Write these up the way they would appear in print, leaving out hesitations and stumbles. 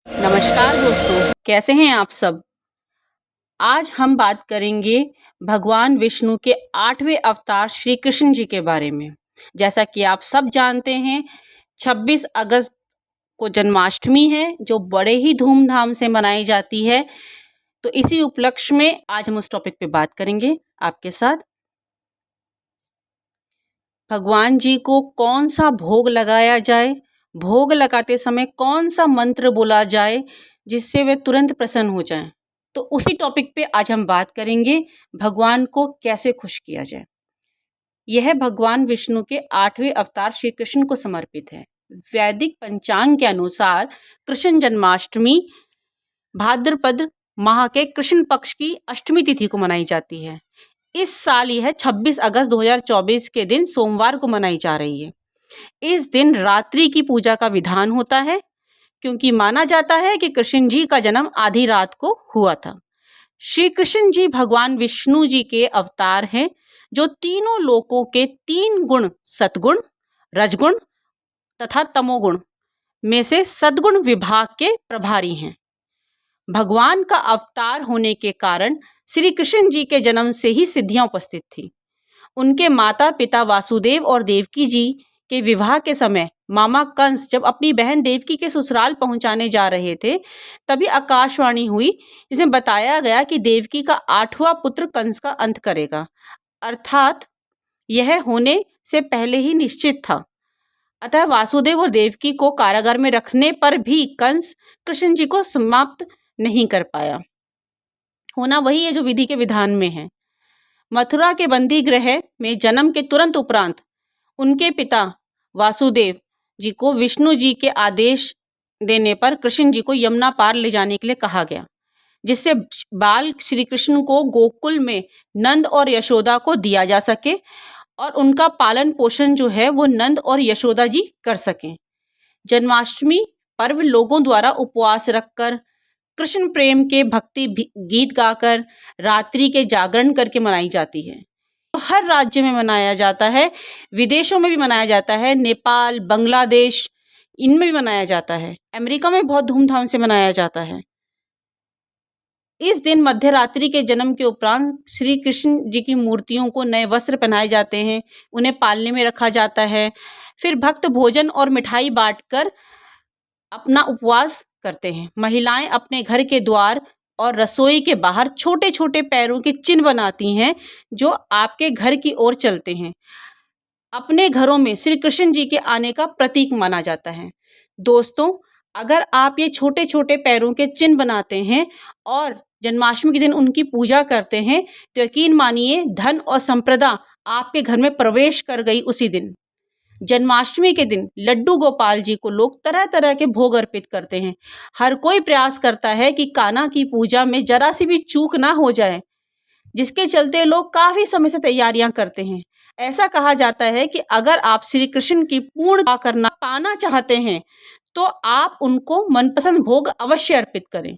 नमस्कार दोस्तों, कैसे हैं आप सब। आज हम बात करेंगे भगवान विष्णु के 8वें अवतार श्री कृष्ण जी के बारे में। जैसा कि आप सब जानते हैं, 26 अगस्त को जन्माष्टमी है जो बड़े ही धूमधाम से मनाई जाती है। तो इसी उपलक्ष्य में आज हम उस टॉपिक पे बात करेंगे आपके साथ। भगवान जी को कौन सा भोग लगाया जाए, भोग लगाते समय कौन सा मंत्र बोला जाए जिससे वे तुरंत प्रसन्न हो जाएं। तो उसी टॉपिक पे आज हम बात करेंगे, भगवान को कैसे खुश किया जाए। यह भगवान विष्णु के 8वें अवतार श्री कृष्ण को समर्पित है। वैदिक पंचांग के अनुसार कृष्ण जन्माष्टमी भाद्रपद माह के कृष्ण पक्ष की अष्टमी तिथि को मनाई जाती है। इस साल यह 26 अगस्त 2024 के दिन सोमवार को मनाई जा रही है। इस दिन रात्रि की पूजा का विधान होता है क्योंकि माना जाता है कि कृष्ण जी का जन्म आधी रात को हुआ था। श्री कृष्ण जी भगवान विष्णु जी के अवतार हैं जो तीनों लोकों के 3 गुण सतगुण, रजगुण तथा तमोगुण में से सद्गुण विभाग के प्रभारी हैं। भगवान का अवतार होने के कारण श्री कृष्ण जी के जन्म से ही सिद्धियां उपस्थित थी। उनके माता पिता वासुदेव और देवकी जी के विवाह के समय मामा कंस जब अपनी बहन देवकी के ससुराल पहुंचाने जा रहे थे, तभी आकाशवाणी हुई जिसमें बताया गया कि देवकी का 8वां पुत्र कंस का अंत करेगा। अर्थात यह होने से पहले ही निश्चित था। अतः वासुदेव और देवकी को कारागार में रखने पर भी कंस कृष्ण जी को समाप्त नहीं कर पाया। होना वही है जो विधि के विधान में है। मथुरा के बंदी गृह में जन्म के तुरंत उपरांत उनके पिता वासुदेव जी को विष्णु जी के आदेश देने पर कृष्ण जी को यमुना पार ले जाने के लिए कहा गया, जिससे बाल श्री कृष्ण को गोकुल में नंद और यशोदा को दिया जा सके और उनका पालन पोषण जो है वो नंद और यशोदा जी कर सकें। जन्माष्टमी पर्व लोगों द्वारा उपवास रखकर, कृष्ण प्रेम के भक्ति गीत गाकर, रात्रि के जागरण करके मनाई जाती है। तो हर राज्य में मनाया जाता है, विदेशों में भी मनाया जाता है, नेपाल, बांग्लादेश इनमें भी मनाया जाता है, अमेरिका में बहुत धूमधाम से मनाया जाता है। इस दिन मध्य रात्रि के जन्म के उपरांत श्री कृष्ण जी की मूर्तियों को नए वस्त्र पहनाए जाते हैं, उन्हें पालने में रखा जाता है। फिर भक्त भोजन और मिठाई बांटकर अपना उपवास करते हैं। महिलाएं अपने घर के द्वार और रसोई के बाहर छोटे छोटे पैरों के चिन्ह बनाती हैं जो आपके घर की ओर चलते हैं। अपने घरों में श्री कृष्ण जी के आने का प्रतीक माना जाता है। दोस्तों, अगर आप ये छोटे छोटे पैरों के चिन्ह बनाते हैं और जन्माष्टमी के दिन उनकी पूजा करते हैं तो यकीन मानिए धन और संपदा आपके घर में प्रवेश कर गई उसी दिन। जन्माष्टमी के दिन लड्डू गोपाल जी को लोग तरह तरह के भोग अर्पित करते हैं। हर कोई प्रयास करता है कि कान्हा की पूजा में जरा सी भी चूक ना हो जाए, जिसके चलते लोग काफी समय से तैयारियां करते हैं। ऐसा कहा जाता है कि अगर आप श्री कृष्ण की पूर्ण करना पाना चाहते हैं तो आप उनको मनपसंद भोग अवश्य अर्पित करें।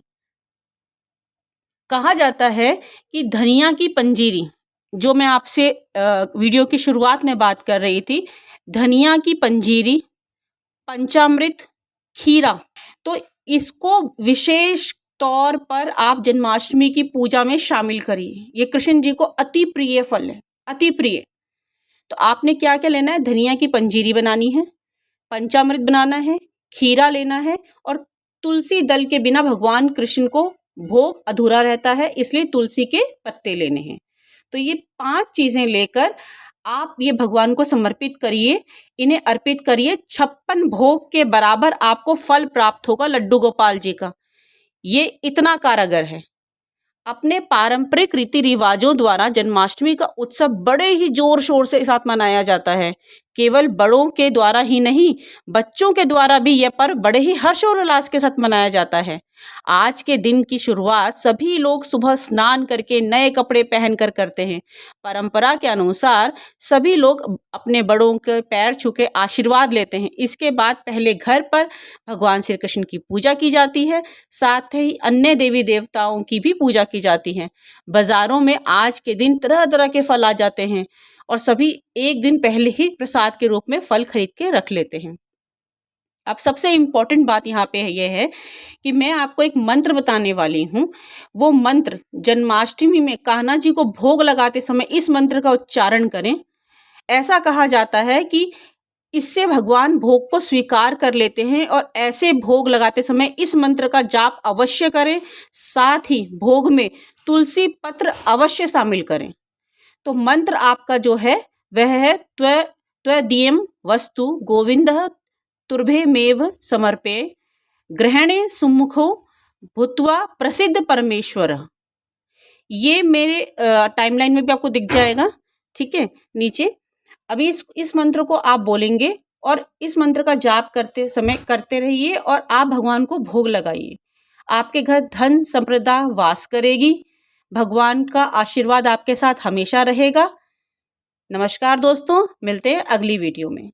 कहा जाता है कि धनिया की पंजीरी, जो मैं आपसे वीडियो की शुरुआत में बात कर रही थी, धनिया की पंजीरी, पंचामृत, खीरा, तो इसको विशेष तौर पर आप जन्माष्टमी की पूजा में शामिल करिए। ये कृष्ण जी को अति प्रिय फल है, अति प्रिय। तो आपने क्या क्या लेना है, धनिया की पंजीरी बनानी है, पंचामृत बनाना है, खीरा लेना है और तुलसी दल के बिना भगवान कृष्ण को भोग अधूरा रहता है, इसलिए तुलसी के पत्ते लेने हैं। तो ये 5 चीजें लेकर आप ये भगवान को समर्पित करिए, इन्हें अर्पित करिए। 56 भोग के बराबर आपको फल प्राप्त होगा लड्डू गोपाल जी का। ये इतना कारगर है। अपने पारंपरिक रीति रिवाजों द्वारा जन्माष्टमी का उत्सव बड़े ही जोर शोर से साथ मनाया जाता है। केवल बड़ों के द्वारा ही नहीं, बच्चों के द्वारा भी यह पर्व बड़े ही हर्षोल्लास के साथ मनाया जाता है। आज के दिन की शुरुआत सभी लोग सुबह स्नान करके नए कपड़े पहनकर करते हैं। परंपरा के अनुसार सभी लोग अपने बड़ों के पैर छू के आशीर्वाद लेते हैं। इसके बाद पहले घर पर भगवान श्री कृष्ण की पूजा की जाती है, साथ ही अन्य देवी देवताओं की भी पूजा की जाती है। बाजारों में आज के दिन तरह तरह के फल आ जाते हैं और सभी एक दिन पहले ही प्रसाद के रूप में फल खरीद के रख लेते हैं। अब सबसे इम्पॉर्टेंट बात यहाँ पे ये है कि मैं आपको एक मंत्र बताने वाली हूँ। वो मंत्र जन्माष्टमी में कान्हा जी को भोग लगाते समय इस मंत्र का उच्चारण करें। ऐसा कहा जाता है कि इससे भगवान भोग को स्वीकार कर लेते हैं और ऐसे भोग लगाते समय इस मंत्र का जाप अवश्य करें। साथ ही भोग में तुलसी पत्र अवश्य शामिल करें। तो मंत्र आपका जो है वह है त्वदीयं वस्तु गोविंदः तुर्भेमेव समर्पये ग्रहणे सुमुखो भूत्वा प्रसिद्ध परमेश्वरः। ये मेरे टाइमलाइन में भी आपको दिख जाएगा, ठीक है, नीचे। अभी इस मंत्र को आप बोलेंगे और इस मंत्र का जाप करते समय करते रहिए और आप भगवान को भोग लगाइए। आपके घर धन संपदा वास करेगी। भगवान का आशीर्वाद आपके साथ हमेशा रहेगा। नमस्कार दोस्तों, मिलते हैं अगली वीडियो में।